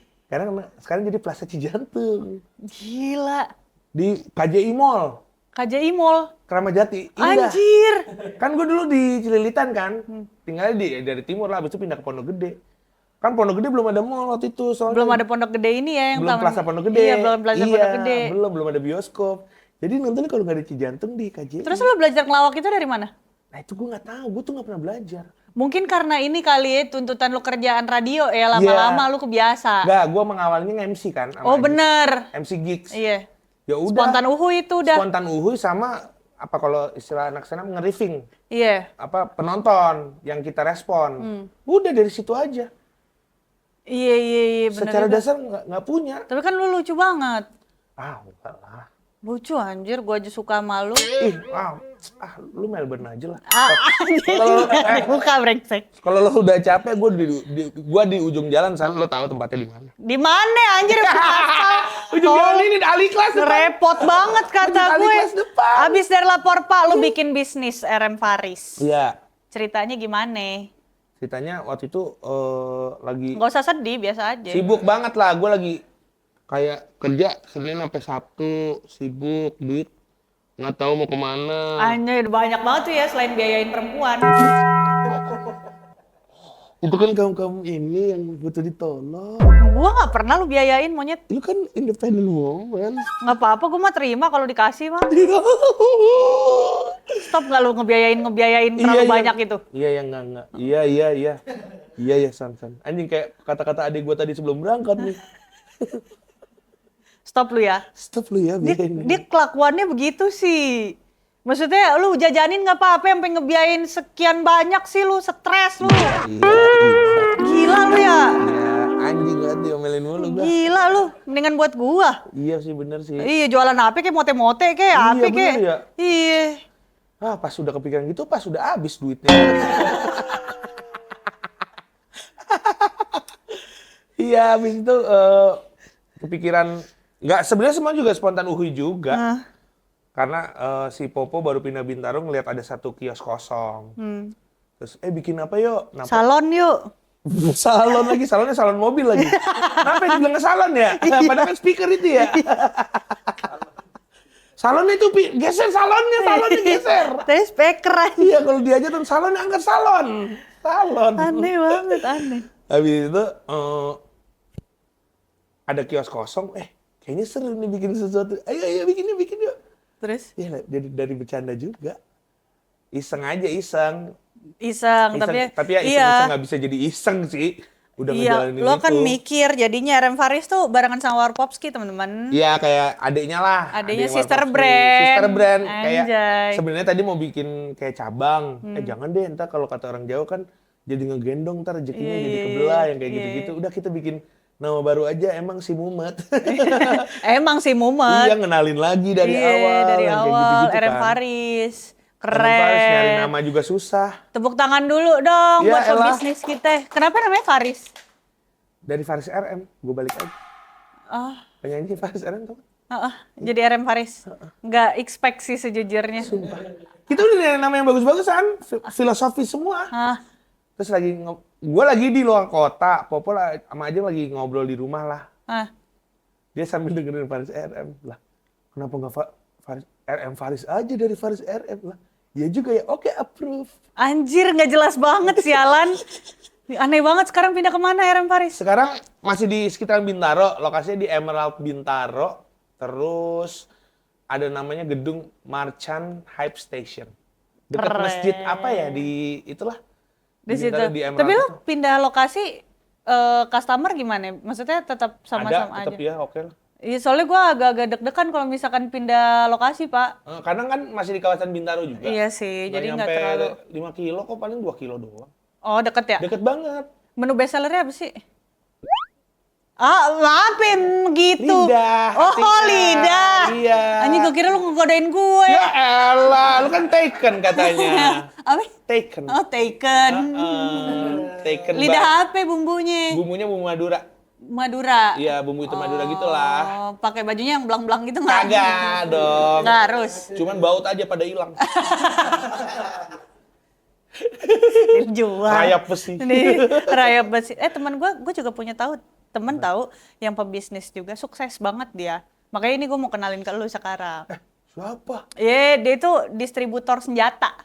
Sekarang jadi Plaza Cijantung.
Gila.
Di KJI Mall,
KJI Mall.
Kramat Jati. Indah.
Anjir.
Kan gue dulu di Cililitan kan. Tinggalnya dari timur lah, habis itu pindah ke Pondok Gede. Kan Pondok Gede belum ada mall waktu itu. Soalnya
Belum ada Pondok Gede ini ya yang
belum
taman-
Plaza Pondok Gede.
Iya, belum Plaza Pondok Gede.
Belum ada bioskop. Jadi nontonnya kalau nggak di Cijantung di KJI.
Terus lu belajar ngelawak itu dari mana?
Nah itu gue nggak tahu, gue tuh nggak pernah belajar.
Mungkin karena ini kali ya tuntutan lu kerjaan radio ya lama-lama lu kebiasa.
Nggak, gue mengawalnya nge-MC kan. sama
Oh bener.
MC Gigs.
Iya.
Ya udah.
Spontan uhuy itu udah.
Spontan uhuy sama apa kalau istilah anak sana nge-riffing.
Iya.
Apa penonton yang kita respon. Udah dari situ aja.
Iya bener.
Secara
juga.
dasar nggak punya.
Tapi kan lu lucu banget.
Ah, enggak lah.
Lucu anjir, gua aja suka sama lu.
Lu Melbourne aja lah.
Anjir, buka brengsek.
Kalau lo udah capek, gua di ujung jalan sana, lo tahu tempatnya di mana.
Di mana anjir?
Ujung jalan ini di Ali kelas depan.
Repot banget kata
Di
gue.
kelas depan.
Abis dari lapor Pak, lu bikin bisnis RM Faris.
Iya.
Ceritanya gimana?
Ceritanya waktu itu lagi
Gak usah sedih, biasa aja.
sibuk banget lah. Gua lagi kayak kerja Senin sampai Sabtu, sibuk, duit nggak tahu mau kemana.
Anjir, banyak banget tuh ya selain biayain perempuan.
Itu kan kamu ini yang butuh ditolong.
Gua nggak pernah lu biayain monyet.
Lu kan independent woman.
Nggak apa-apa, gua mah terima kalau dikasih mah. Stop nggak lu ngebiayain terlalu banyak itu?
Iya, enggak. Iya. Iya ya, San. Anjing kayak kata-kata adik gue tadi sebelum berangkat nih.
Stop lu ya.
Stop lu ya, biarin.
Dia kelakuannya begitu sih. Maksudnya lu jajanin nggak apa-apa sampai ngebiayain sekian banyak sih lu, stres lu.
Iya,
Gila lu ya.
iya, anjing banget diomelin mulu gua.
Gila lu, mendingan buat gua.
Iya sih, bener sih.
Iya, jualan apa kayak mote-mote kayak
Iya,
apa kayak.
bener ya.
Iya.
Ah, pas udah kepikiran gitu, pas udah habis duitnya. Iya, habis itu kepikiran, nggak, sebenarnya semua juga spontan uhui juga. Karena si Popo baru pindah Bintaro ngeliat ada satu kios kosong. Terus, bikin apa yuk?
Salon yuk.
Salon lagi, salonnya salon mobil lagi. Kenapa dibilang salon ya? Padahal kan speaker itu ya. Salonnya itu geser salonnya geser.
Tapi speaker aja.
Iya, kalau dia aja tuh salonnya angkat salon. Salon.
Aneh banget, aneh.
Habis itu ada kios kosong, kayaknya seru nih bikin sesuatu. Ayo bikin yuk.
Terus?
Ya, dari bercanda juga. Iseng aja, iseng.
Tapi
ya iseng nggak bisa jadi iseng sih. Udah ngejalanin
lo
itu.
kan mikir jadinya RM Faris tuh barengan sama Warpopski teman-teman.
Iya, kayak adiknya lah.
Adiknya
Adik
sister
Warpopski.
brand.
Sister brand. Kayak
Anjay.
sebenarnya tadi mau bikin kayak cabang. Jangan deh, ntar kalau kata orang Jawa kan jadi ngegendong, ntar rezekinya jadi kebelah yang kayak gitu-gitu. Udah kita bikin nama baru aja, emang si Mumet.
Emang sih mumet.
Iya, ngenalin lagi dari awal.
Dari
yang kayak
awal
gitu-gitu
RM
kan.
Faris.
RM Faris nyari
Keren.
nama juga susah.
Tepuk tangan dulu dong
Ya
buat
elah.
pebisnis kita. Kenapa namanya Faris?
Dari Faris RM, gue balik aja.
Oh,
Penyanyi Faris RM tuh.
jadi RM Faris. Nggak expect sih sejujurnya.
Kita udah nyari nama yang bagus-bagusan, filosofi semua. Terus gue lagi di luar kota, Popo lah sama Ajeng lagi ngobrol di rumah lah. Dia sambil dengerin Faris RM lah. Kenapa nggak Faris RM Faris aja dari Faris RM lah? Ya juga ya, oke, approve.
Anjir, nggak jelas banget sialan. Aneh banget, sekarang pindah kemana RM Faris?
Sekarang masih di sekitar Bintaro, lokasinya di Emerald Bintaro. Terus ada namanya gedung Marchand Hype Station. Dekat
Keren.
masjid apa ya di itulah.
Di situ.
Bintaro, di Emerald
Tapi lo
itu.
pindah lokasi customer gimana? Maksudnya tetap sama-sama
Ada, tetap
aja?
ya, oke lah.
Iya, soalnya gue agak-agak deg-degan kalau misalkan pindah lokasi, Pak.
Kadang kan masih di kawasan Bintaro juga.
Iya sih, jadi nggak
nyampe
terlalu.
5 kilo kok, paling 2 kilo doang.
Oh, deket ya?
Deket banget.
Menu best sellernya apa sih? Maafin gitu.
Lidah.
Oh,
hatinya.
lidah.
Iya.
Anjing, gue kira lu ngegodain gue.
Ya elah, lu kan taken katanya.
Apa?
Taken.
Oh, taken.
Taken.
Lidah apa bumbunya?
Bumbunya bumbu Madura.
Madura.
Iya, bumbu itu Madura gitulah.
Oh, pakai bajunya yang belang-belang gitu nggak?
Kagak dong.
Nggak harus.
Cuman baut aja pada hilang.
Dijual.
Rayap besi.
Rayap besi. Teman gue juga punya temen tahu yang pebisnis juga, sukses banget dia. Makanya ini gue mau kenalin ke lu sekarang.
Siapa?
Dia tuh distributor senjata.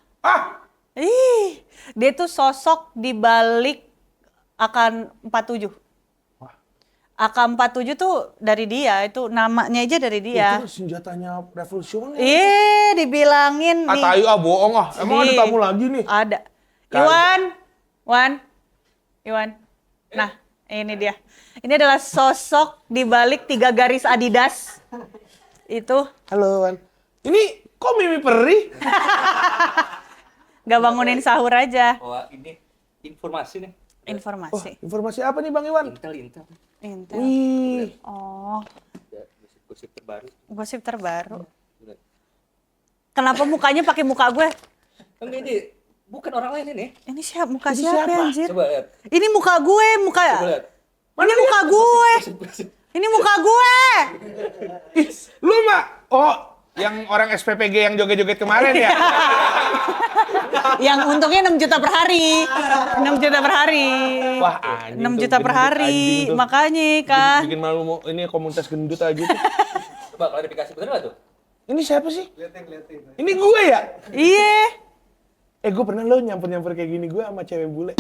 Dia tuh sosok di balik AK-47. AK-47 tuh dari dia, itu namanya aja dari dia.
Itu senjatanya revolusioner.
Dibilangin nih.
Tayu bohong Emang ada tamu lagi nih?
Ada. Iwan. Nah, ini dia. Ini adalah sosok di balik 3 garis Adidas. Itu.
Halo, Wan. Ini kok Mimi Peri?
Gak bangunin sahur aja.
Wah, ini informasi nih.
Informasi.
Informasi apa nih Bang Iwan?
Intel.
Intel.
Wih.
Oh,
Gosip terbaru.
gosip terbaru. Kenapa mukanya pakai muka gue?
Enggak, ini bukan orang lain ini.
Ini siapa
Ini
siapa
siapa?
ya, anjir?
Coba lihat.
Ini muka gue,
Coba lihat.
Ini muka gue. Ini muka gue.
Ih, lu mah. Oh, yang orang SPPG yang joget-joget kemarin ya?
Yang untungnya 6 juta per hari. 6 juta per hari.
Wah, anjing
6
tuh,
juta per
gendut
hari.
anjing tuh.
Makanya kan.
Bikin malu ini komunitas gendut aja tuh.
Coba klarifikasi bener nggak tuh?
Ini siapa sih? Ini gue ya?
Iya.
Gue pernah lo nyamper-nyamper kayak gini gue sama cewek bule.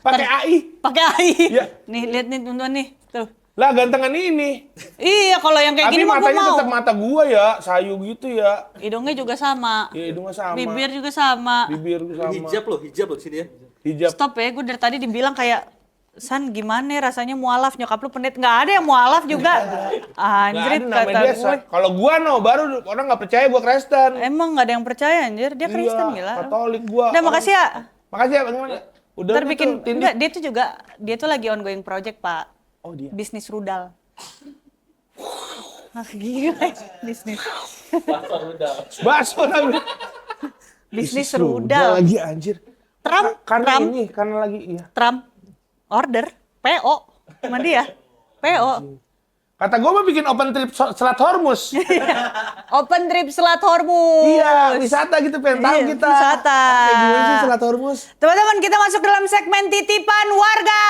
Pakai AI.
Pakai AI.
Iya.
Nih, lihat nih tonton nih. Tuh.
Lah gantengan ini.
Iya, kalau yang kayak
Tapi
gini mah gue
matanya
mau.
tetap mata gua ya, sayu gitu ya.
Hidungnya juga sama.
Ya hidungnya sama.
Bibir juga sama.
Bibir sama.
Hijab loh di sini ya.
Hijab.
Stop ya, gue dari tadi dibilang kayak San gimana ya rasanya mualaf, nyokap lu pendeta. Nggak ada yang mualaf juga. Anjrit
Nggak ada,
kata
namanya dia,
gue.
kalau gua baru orang nggak percaya gua Kristen.
Emang nggak ada yang percaya anjir, dia Kristen
Iya,
gila.
Katolik gua.
Udah
Orang-
makasih ya.
Makasih ya, bagaimana? Udah
Ntar
gitu,
bikin,
tindik.
enggak dia tuh lagi ongoing project pak.
Oh dia.
Bisnis rudal. Ah, gila bisnis.
Bakso namanya.
Bisnis
Bisnis
rudal.
lagi anjir.
Trump,
Karena
Trump.
ini, karena lagi iya.
Trump order PO sama dia. PO.
Kata gua mah bikin open trip Selat Hormuz.
Open trip Selat Hormuz.
Iya, wisata gitu pengen tahu
Iya,
kita.
wisata.
Kayak gimana sih Selat Hormuz?
Teman-teman, kita masuk dalam segmen titipan warga.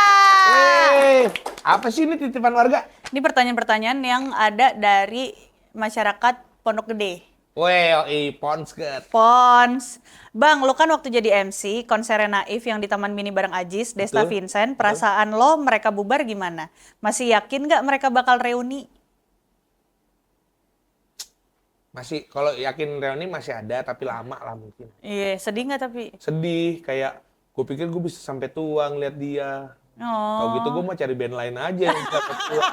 Apa sih ini titipan warga?
Ini pertanyaan-pertanyaan yang ada dari masyarakat Pondok Gede.
Weh, Ponsket.
Pons. Bang, lu kan waktu jadi MC konser Naif yang di Taman Mini bareng Ajis, Desta
Betul.
Vincent, perasaan lo mereka bubar gimana? Masih yakin nggak mereka bakal reuni?
Masih, kalau yakin reuni masih ada, tapi lama lah mungkin.
Iya, sedih nggak tapi?
Sedih, kayak gue pikir gue bisa sampai tua ngeliat dia. Kalau gitu
Oh,
gue mau cari band lain aja yang bisa sampai tua.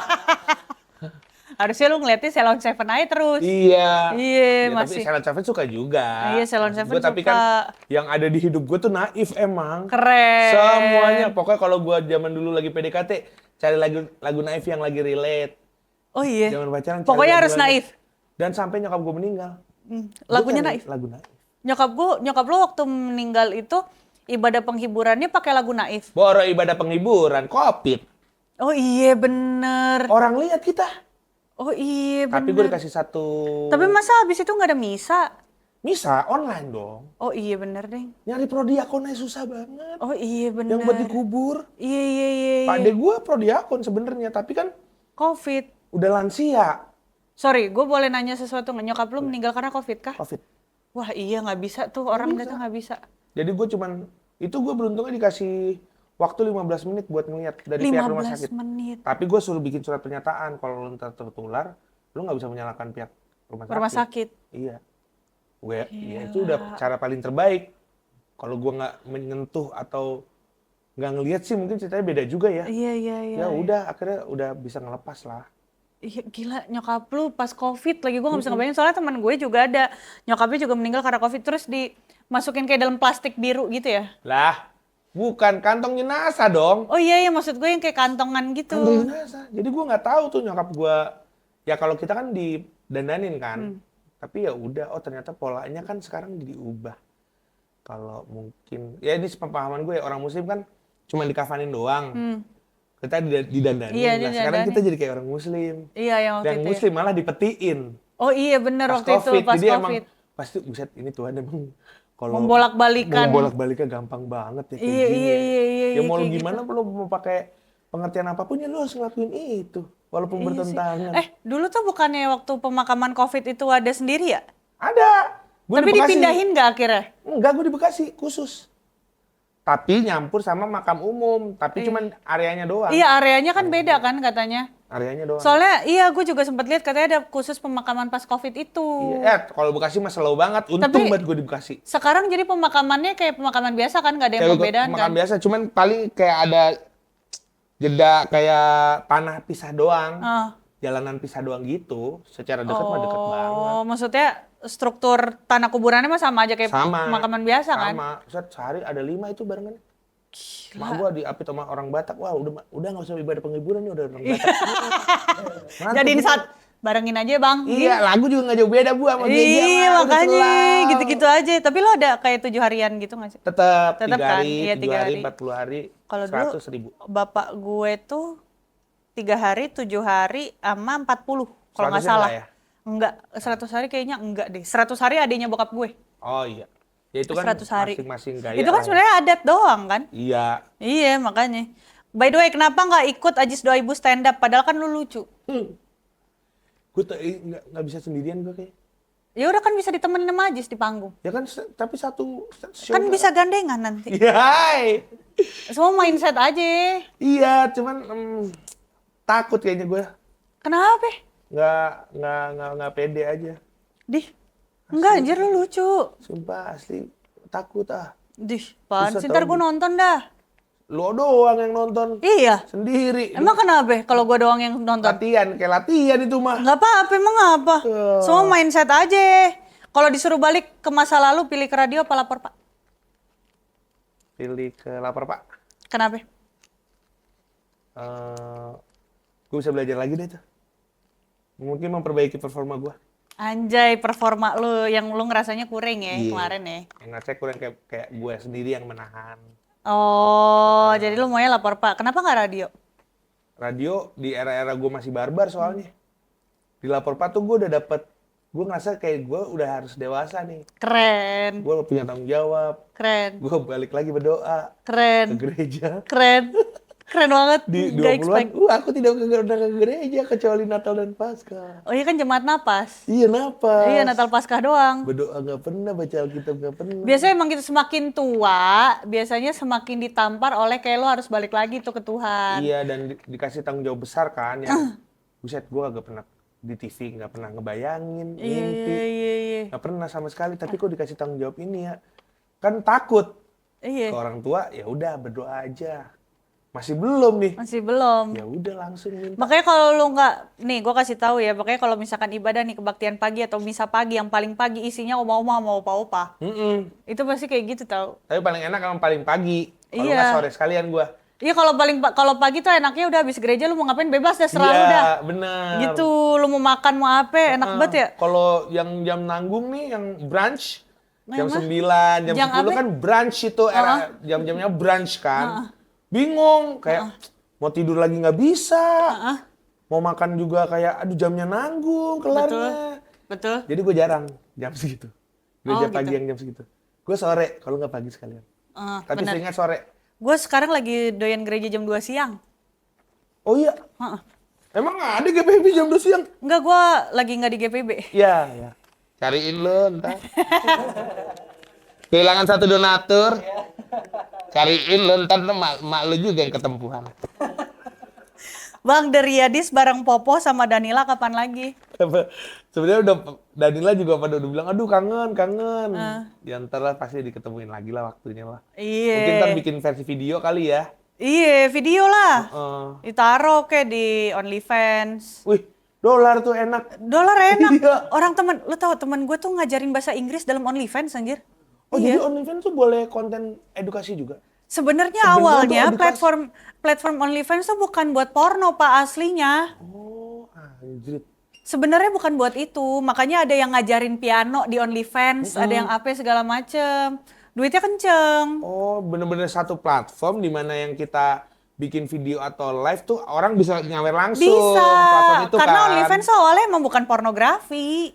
harusnya lu ngeliatnya Ceylon Seven aja terus.
Iya.
Iya,
Ya,
masih.
Tapi Ceylon Seven suka juga.
Iya, Ceylon Seven
Gua tapi
suka.
kan yang ada di hidup gue tuh Naif emang.
Keren.
Semuanya. Pokoknya kalau gue zaman dulu lagi PDKT, cari lagu Naif yang lagi relate.
Oh iya.
Zaman pacaran. cari
Pokoknya harus
lagu-lagu.
Naif.
Dan sampai nyokap gue meninggal.
Lagunya
Gua cari
Naif.
Lagu Naif.
Nyokap lo waktu meninggal itu ibadah penghiburannya pakai lagu Naif.
Boro ibadah penghiburan, Covid.
Oh iya bener.
Orang lihat kita.
Oh iya bener.
Tapi gue dikasih satu
Tapi masa habis itu nggak ada misa?
misa online dong.
Oh iya bener deh.
Nyari prodiakonnya susah banget.
Oh iya bener.
Yang buat dikubur.
Iya iya iya.
Pak
iya.
De gue prodiakon sebenarnya, tapi kan
Covid.
udah lansia.
Sorry, gue boleh nanya sesuatu nggak? Nyokap lu meninggal karena Covid kah?
Covid.
Wah iya nggak bisa tuh orang datang nggak bisa.
Jadi gue gue beruntungnya dikasih waktu 15 menit buat ngeliat dari pihak rumah
15
sakit.
menit.
Tapi gue suruh bikin surat pernyataan kalau lu ntar tertular, lu nggak bisa menyalahkan pihak rumah sakit.
Rumah sakit.
Iya. Ya itu udah cara paling terbaik. Kalau gue nggak menyentuh atau nggak ngelihat sih mungkin ceritanya beda juga ya.
Iya iya iya.
Ya udah akhirnya udah bisa ngelepas lah.
Iya gila nyokap lu pas Covid lagi gue nggak bisa ngebayangin soalnya teman gue juga ada nyokapnya juga meninggal karena Covid terus dimasukin kayak dalam plastik biru gitu ya.
Lah, bukan kantong jenazah dong.
Oh iya ya maksud gue yang kayak kantongan gitu.
Kantong jenazah. Jadi gue nggak tahu tuh nyokap gue. Ya kalau kita kan didandanin kan. Tapi ya udah, oh ternyata polanya kan sekarang diubah. Kalau mungkin, ya ini sepemahaman gue ya orang muslim kan cuma dikafanin doang. Kita didandanin.
Iya,
Nah, sekarang
didandanin.
kita jadi kayak orang muslim.
Iya yang waktu
Yang
itu. Ya.
muslim malah dipetiin.
Oh iya bener
Pas
waktu itu
COVID.
pas
Jadi emang
Covid.
pasti buset ini Tuhan emang kalau
Membolak-balikan.
membolak-baliknya gampang banget ya kayak
Iya,
gini.
iya,
ya.
iya, iya,
Ya mau lu
kayak
gimana lu mau pakai pengertian apapun ya lu harus ngelakuin itu walaupun
Iya sih.
bertentangan.
Dulu tuh bukannya waktu pemakaman Covid itu ada sendiri ya?
Ada. Gua
Tapi
di Bekasi.
dipindahin nggak akhirnya?
Enggak, gue di Bekasi khusus. Tapi nyampur sama makam umum, tapi cuman areanya doang.
Iya areanya kan beda kan katanya.
Areanya doang.
Soalnya iya gue juga sempat lihat katanya ada khusus pemakaman pas Covid itu.
Iya, kalau Bekasi mah slow banget. Untung
Tapi-
banget gue di Bekasi.
Sekarang jadi pemakamannya kayak pemakaman biasa kan, nggak ada yang
Kayak
perbedaan
makam
kan?
biasa, cuman paling kayak ada jeda kayak tanah pisah doang.
Oh.
Jalanan pisah doang gitu. Secara dekat mah deket banget.
Oh, maksudnya struktur tanah kuburannya mah sama aja kayak
Sama.
pemakaman biasa kan?
Sama. Set, sehari ada 5 itu barengan. Mak gua diapit sama orang Batak. Wah, udah nggak usah ibadah penghiburan nih, udah orang Batak. Ngantuk
Jadiin
gitu.
saat barengin aja bang.
Iya, lagu juga nggak jauh beda Bu sama dia.
Iya
mah, udah
makanya
selalu.
gitu-gitu aja. Tapi lo ada kayak 7 harian gitu nggak sih?
Tetap
Tetep
3
kan?
hari,
Iya,
7
3
hari,
hari.
40 hari,
Kalau dulu
100.000.
bapak gue tuh 3 hari, 7 hari, sama 40 kalau nggak
100-nya
salah.
enggak ya?
Enggak, 100 hari kayaknya enggak deh. 100 hari adanya bokap gue.
Oh iya. Ya itu kan
100 hari.
masing-masing gaya.
Itu kan
lah ya.
sebenarnya adat doang kan?
Iya.
Iya makanya. By the way, kenapa nggak ikut Ajis 2 Ibu stand up? Padahal kan lu lucu.
Gue nggak bisa sendirian gue kayak.
Ya udah kan bisa ditemenin sama Ajis di panggung.
Ya kan tapi satu show.
Kan bisa gandengan nanti.
Iya. hai.
Semua mindset aja.
Iya, cuman takut kayaknya gue.
Kenapa?
Nggak pede aja.
Enggak anjir lu lucu.
Sumpah asli takut ah.
Pan,
Susah
ntar
tau.
gue nonton dah.
Lu doang yang nonton.
Iya.
Sendiri.
Emang kenapa kalau gue doang yang nonton?
Latihan, kayak latihan itu mah.
Nggak apa-apa, emang apa? Semua mindset aja. Kalau disuruh balik ke masa lalu, pilih ke radio apa lapor, Pak?
Pilih ke lapor, Pak.
Kenapa?
Gue bisa belajar lagi deh tuh. Mungkin memperbaiki performa gue.
Anjay, performa lu yang lu ngerasanya kurang ya kemarin ya?
Yang saya kurang kayak gue sendiri yang menahan.
Oh, jadi lu maunya lapor Pak. Kenapa nggak radio?
Radio di era-era gue masih barbar soalnya. Di lapor Pak tuh gue udah dapet, gue ngerasa kayak gue udah harus dewasa nih.
Keren,
Gue punya tanggung jawab.
keren,
Gue balik lagi berdoa ke
keren,
gereja.
keren. Keren banget.
Di
Nggak
20-an,
expect.
aku tidak pernah ke gereja kecuali Natal dan Paskah.
Oh iya kan jemaat napas.
Iya, napas.
Iya, Natal Paskah doang.
Berdoa nggak pernah, baca Alkitab nggak pernah.
Biasanya emang gitu, semakin tua, biasanya semakin ditampar oleh kayak lo harus balik lagi tuh ke Tuhan.
Iya, dan dikasih tanggung jawab besar kan. Yang, buset, gue nggak pernah di TV, nggak pernah ngebayangin, mimpi.
Iya.
Nggak pernah sama sekali, tapi kok dikasih tanggung jawab ini ya. Kan takut.
Iya.
Ke orang tua, ya udah berdoa aja. Masih belum nih.
Masih belum.
Ya udah langsung minta.
Makanya kalau lu nggak, nih gue kasih tahu ya, makanya kalau misalkan ibadah nih kebaktian pagi atau misa pagi yang paling pagi isinya oma-oma sama opa-opa, itu pasti kayak gitu tau.
Tapi paling enak kalau paling pagi. Kalau
Iya.
nggak sore sekalian gua.
Iya kalau pagi tuh enaknya udah habis gereja lu mau ngapain bebas dah serah lu
Iya,
dah.
bener.
Gitu, lu mau makan mau apa enak banget ya.
Kalau yang jam nanggung nih, yang brunch, jam
Yang
9, jam
Yang
10
apa?
kan brunch itu, era jam-jamnya brunch kan. Bingung, kayak mau tidur lagi nggak bisa. Mau makan juga kayak, aduh jamnya nanggung, kelarnya.
Betul.
Jadi gue jarang jam segitu. Gereja
Oh,
pagi
gitu.
yang jam segitu. Gue sore, kalau nggak pagi sekalian. Tapi
bener.
seringnya sore.
Gue sekarang lagi doyan gereja jam 2 siang.
Oh iya,
Heeh.
emang ada GPB jam 2 siang?
Enggak, gue lagi nggak di GPB.
Iya, ya. Cariin lo ntar. Kehilangan satu donatur. Cariin lo ntar mak lo juga yang ketempuhan.
Bang, dari Yadis bareng Popo sama Danila kapan lagi?
Sebenarnya udah Danila juga pada udah bilang, aduh kangen. Ya ntar lah pasti diketemuin lagi lah waktunya lah. Mungkin ntar
Iya.
bikin versi video kali ya.
Iya, video lah.
Heeh.
Ditaruh kayak di OnlyFans.
Wih, dolar tuh enak.
Dolar enak.
Iya.
Orang temen, lu tahu temen gue tuh ngajarin bahasa Inggris dalam OnlyFans anjir.
Oh
Iya.
jadi OnlyFans tuh boleh konten edukasi juga?
Sebenarnya
Sebenarnya
awalnya
tuh edukasi.
platform OnlyFans tuh bukan buat porno Pak aslinya.
Oh, anjir.
Sebenarnya bukan buat itu, makanya ada yang ngajarin piano di OnlyFans, ada yang apa segala macem. Duitnya kenceng.
Oh, bener-bener satu platform di mana yang kita bikin video atau live tuh orang bisa nyawer langsung.
Bisa,
Platform itu
karena
kan.
OnlyFans awalnya emang bukan pornografi.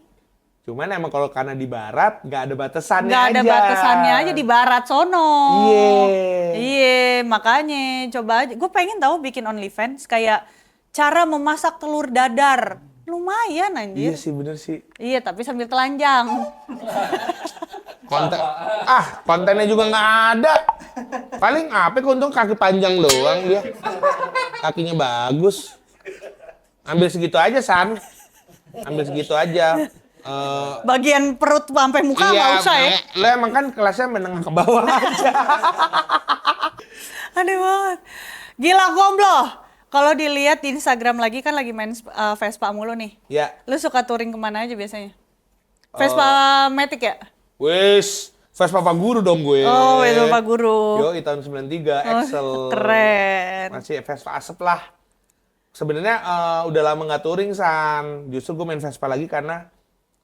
Cuman emang kalau karena di barat nggak ada batasannya
Nggak ada
aja.
batasannya aja di barat sono.
Iya.
Iya, makanya coba aja. Gue pengen tahu bikin OnlyFans kayak cara memasak telur dadar. Lumayan
Iya
anjir.
sih, bener sih.
Iya, tapi sambil telanjang.
Kontennya juga nggak ada. Paling apa keuntung kaki panjang doang dia. Kakinya bagus. Ambil segitu aja, San. Ambil segitu aja.
Bagian perut sampai muka nggak usah ya.
Lo emang kan kelasnya menengah ke bawah aja.
Aneh banget. Gila gomblo. Kalau dilihat di Instagram lagi kan lagi main Vespa mulu nih.
Ya,
Lu suka touring kemana aja biasanya? Vespa Matic ya?
wis. Vespa Pak Guru dong gue.
Oh, Vespa Pak Guru.
Yo, tahun 93, Excel.
Keren.
Masih Vespa asap lah. Sebenarnya udah lama nggak touring, San. Justru gue main Vespa lagi karena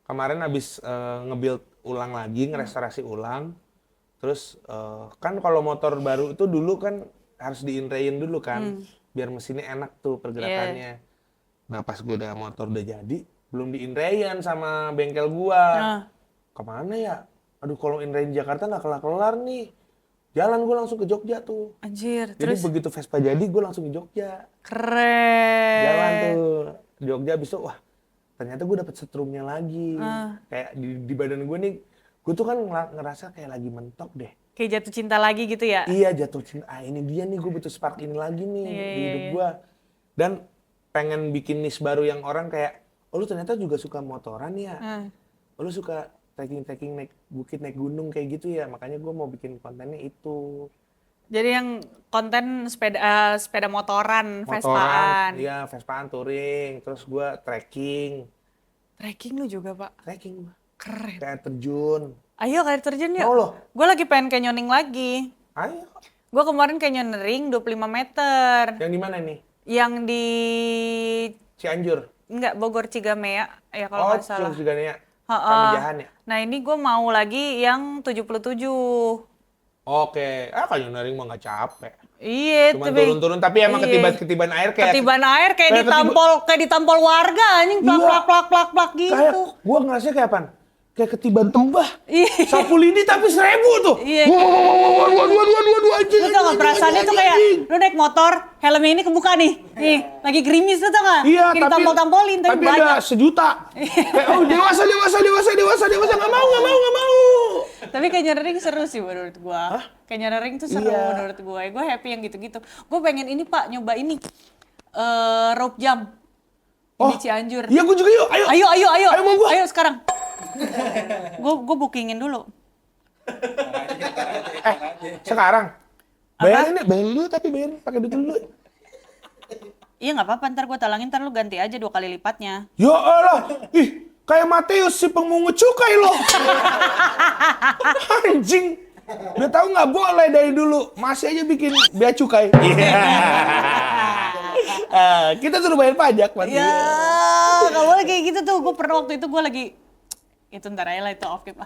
kemarin habis nge-build ulang lagi, ngerestorasi ulang. Terus kan kalau motor baru itu dulu kan harus di-inrain dulu kan. Biar mesinnya enak tuh pergerakannya. Nah pas gue udah motor udah jadi, belum di-inrain sama bengkel gua. Kemana ya? Aduh kalau inrain Jakarta nggak kelar-kelar nih. Jalan gue langsung ke Jogja tuh.
Anjir,
Jadi
terus
begitu Vespa jadi, gue langsung ke Jogja.
keren.
Jalan tuh Jogja, abis itu wah ternyata gue dapet setrumnya lagi. Kayak di badan gue nih, gue tuh kan ngerasa kayak lagi mentok deh.
Kayak jatuh cinta lagi gitu ya?
Iya jatuh cinta, ini dia nih gue butuh spark ini lagi nih di hidup gue. Dan pengen bikin niche baru yang orang kayak, oh lu ternyata juga suka motoran ya, oh, lu suka trekking naik bukit naik gunung kayak gitu ya, makanya gue mau bikin kontennya itu.
Jadi yang konten sepeda motoran, Vespaan.
Iya, Vespaan touring, terus gue trekking
Trekking lu juga, Pak?
trekking gua.
Keren.
Kayak terjun.
Ayo kayak terjun yuk.
Mau lo?
Gue lagi pengen canyoning lagi.
Ayo.
Gue kemarin canyoning 25 meter.
Yang di mana nih?
Yang di
Cianjur.
enggak Bogor Cigamea ya kalau nggak salah.
Cianjur.
Ha-ha.
Kamijahan ya.
Nah ini gue mau lagi yang 77.
Oke, canyoning mah nggak capek.
Iya,
Cuma turun-turun, tapi emang ketiban air kayak...
Ketiban air kayak ditampol warga anjing plak gitu.
Kayak, gue ngerasanya kayak apaan? Kayak ketiban tembah.
Iya.
Sapu lidi tapi 1.000 tuh.
Iya.
Waduh, anjing.
Lu tau gak perasaannya tuh kayak lu naik motor, helmnya ini kebuka nih. Nih, lagi gerimis tuh tau gak?
Iya,
kayak ditampol-tampolin tapi banyak.
ada 1 juta. Kayak, oh dewasa. Nggak mau.
Tapi canyoning seru sih menurut gua. Canyoning tuh seru menurut gua. Gua happy yang gitu-gitu. Gua pengen ini Pak, nyoba ini. Rope jump. Di Cianjur.
Iya, gue juga yuk. Ayo. Ayo mau gua.
Ayo sekarang. Gua bookingin dulu.
Sekarang. Bayarin dulu tapi bayarin pakai duit dulu.
Iya nggak apa-apa, ntar gue talangin, ntar lu ganti aja 2 kali lipatnya.
Ya Allah, kayak Matius si pemungut cukai lo. Anjing. Udah tahu nggak boleh dari dulu, masih aja bikin bea cukai. Kita suruh bayar pajak, Mati.
Ya, nggak boleh kayak gitu tuh. Gue pernah waktu itu gue lagi, itu ntar aja lah itu off keep.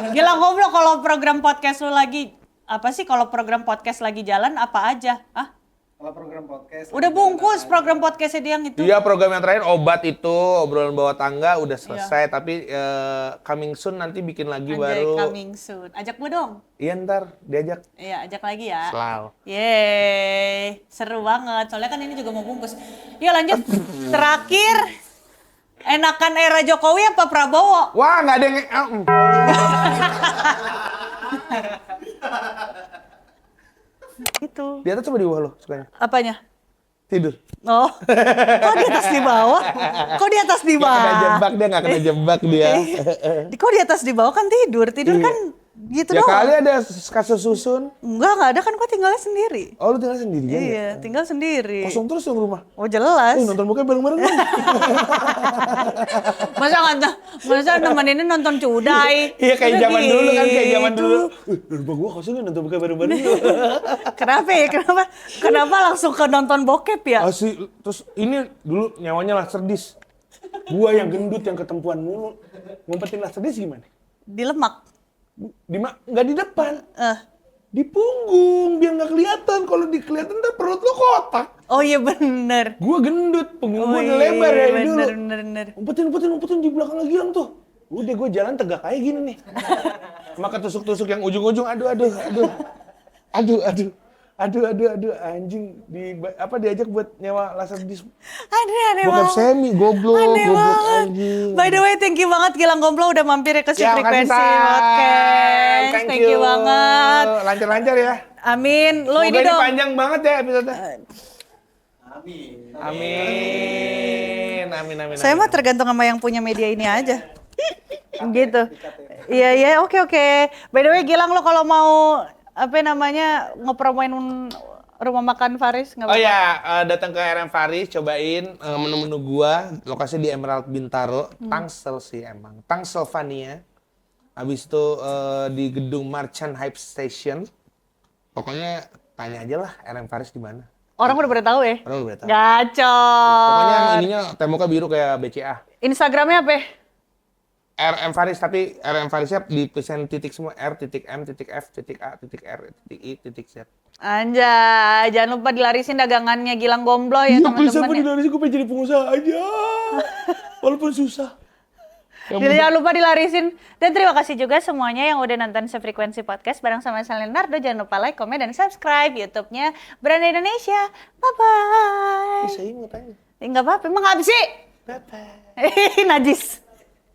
Gila ngobrol kalau program podcast lu lagi, apa sih kalau program podcast lagi jalan apa aja?
Kalau program podcast
Udah bungkus program podcastnya dia yang itu.
Iya, program yang terakhir obat itu, obrolan bawah tangga udah selesai, tapi coming soon nanti bikin lagi
Anjay,
baru.
coming soon. Ajak gue dong.
Iya ntar diajak.
Iya, ajak lagi ya.
Selalu.
Yeay, seru banget. Soalnya kan ini juga mau bungkus. Yuk lanjut. Terakhir, enakan era Jokowi apa Prabowo?
Wah, nggak ada yang...
Itu.
Di atas coba di bawah lo sukanya.
Apanya?
Tidur.
Oh, kok di atas di bawah? Kok di atas di
Nggak kena
bawah?
jebak dia, nggak kena jebak dia.
Kok di atas di bawah kan tidur? Tidur
Iya.
kan gitu
Ya
doang.
kali ada kasus susun.
Nggak ada kan, gua tinggalnya sendiri.
Oh, lu tinggal sendirian ya?
Iya, tinggal sendiri.
Kosong terus dong rumah.
Oh jelas.
Nonton bokep bareng-bareng dong.
Masa nemeninnya nonton Cudai?
Iya, kayak
Udah
zaman dulu kan, kayak zaman
gitu.
dulu. Rumah gua kosong ya, nonton bokep bareng-bareng dulu.
Kenapa ya? Kenapa langsung ke nonton bokep ya?
Asli, terus ini dulu nyawanya lah serdis. Gua yang gendut, yang ketempuan mulu. Ngumpetin lah serdis gimana?
Di lemak.
Nggak di depan. Di punggung, biar nggak kelihatan. Kalau kelihatan ntar perut lo kotak.
Oh iya bener.
Gua gendut, punggung gua udah
iya,
lebar dari dulu.
Bener.
Umpetin di belakang lagi yang tuh. Udah gua jalan tegak kayak gini nih. Maka tusuk-tusuk yang ujung-ujung, aduh, anjing diajak buat nyewa laser disc.
Aneh
Bokep
banget.
semi, goblok
Aneh banget.
anjing.
By the way, thank you banget Gilang Gomblo udah mampir ke si
Ya,
Frekuensi
makasih, San.
Podcast. Thank you banget.
Lancar-lancar ya.
Amin. Lo
Semoga
ini
ini
dong.
panjang banget ya episode.
Amin.
Amin.
Saya mah tergantung sama yang punya media ini aja. Gitu. Iya, oke. By the way, Gilang lo kalau mau ngepromoin rumah makan Faris nggak
Oh
apa-apa?
ya, datang ke RM Faris, cobain menu-menu gua. Lokasi di Emerald Bintaro, Tangsel sih emang. Tangsylvania. Habis itu di gedung Merchant Hype Station. Pokoknya tanya aja lah RM Faris di mana.
Orang udah pada tahu ya?
Orang udah tahu.
Gacor.
Pokoknya ininya temboknya biru kayak BCA.
Instagramnya apa?
RM Faris, tapi RM Farisnya dipisahin titik semua, R, titik M, titik F, titik A, titik R, titik I, titik Z.
Anjay, jangan lupa dilarisin dagangannya Gilang Gomblo ya teman-teman.
Di Indonesia gue pengen jadi pengusaha aja. Walaupun susah.
Jangan lupa dilarisin. Dan terima kasih juga semuanya yang udah nonton Sefrekuensi Podcast bareng sama saya Leonardo. Jangan lupa like, komen, dan subscribe YouTube-nya Beranda Indonesia. Bye-bye.
Bisa ingat aja.
Enggak apa-apa, emang apa sih?
Bye-bye.
Najis.